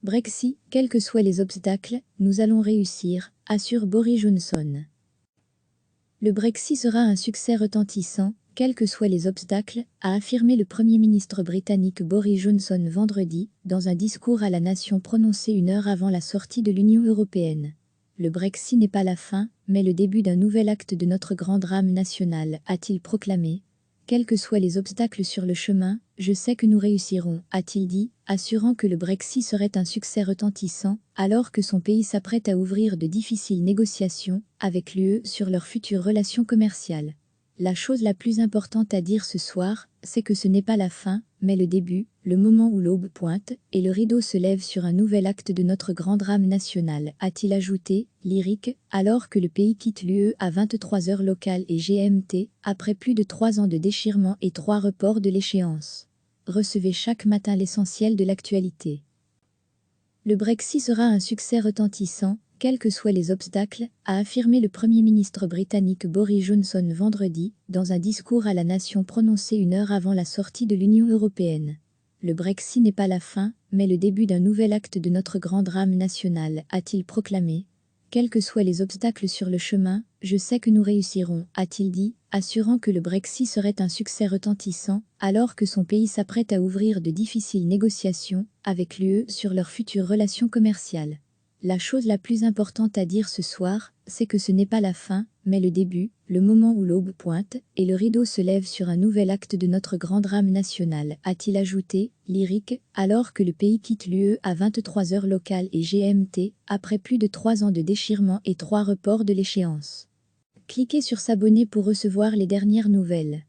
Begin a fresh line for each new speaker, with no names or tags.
Brexit, quels que soient les obstacles, nous allons réussir, assure Boris Johnson. Le Brexit sera un succès retentissant, quels que soient les obstacles, a affirmé le Premier ministre britannique Boris Johnson vendredi, dans un discours à la nation prononcé une heure avant la sortie de l'Union européenne. Le Brexit n'est pas la fin, mais le début d'un nouvel acte de notre grand drame national, a-t-il proclamé. Quels que soient les obstacles sur le chemin, je sais que nous réussirons, a-t-il dit, assurant que le Brexit serait un succès retentissant, alors que son pays s'apprête à ouvrir de difficiles négociations avec l'UE sur leurs futures relations commerciales. La chose la plus importante à dire ce soir, c'est que ce n'est pas la fin, mais le début, le moment où l'aube pointe, et le rideau se lève sur un nouvel acte de notre grand drame national, a-t-il ajouté, lyrique, alors que le pays quitte l'UE à 23 heures locales et GMT, après plus de 3 ans de déchirement et 3 reports de l'échéance. Recevez chaque matin l'essentiel de l'actualité. Le Brexit sera un succès retentissant, quels que soient les obstacles, a affirmé le Premier ministre britannique Boris Johnson vendredi, dans un discours à la nation prononcé une heure avant la sortie de l'Union européenne. Le Brexit n'est pas la fin, mais le début d'un nouvel acte de notre grand drame national, a-t-il proclamé. Quels que soient les obstacles sur le chemin, je sais que nous réussirons, a-t-il dit, assurant que le Brexit serait un succès retentissant, alors que son pays s'apprête à ouvrir de difficiles négociations avec l'UE sur leurs futures relations commerciales. La chose la plus importante à dire ce soir, c'est que ce n'est pas la fin, mais le début, le moment où l'aube pointe, et le rideau se lève sur un nouvel acte de notre grand drame national, a-t-il ajouté, lyrique, alors que le pays quitte l'UE à 23 heures locales et GMT, après plus de 3 ans de déchirement et 3 reports de l'échéance. Cliquez sur s'abonner pour recevoir les dernières nouvelles.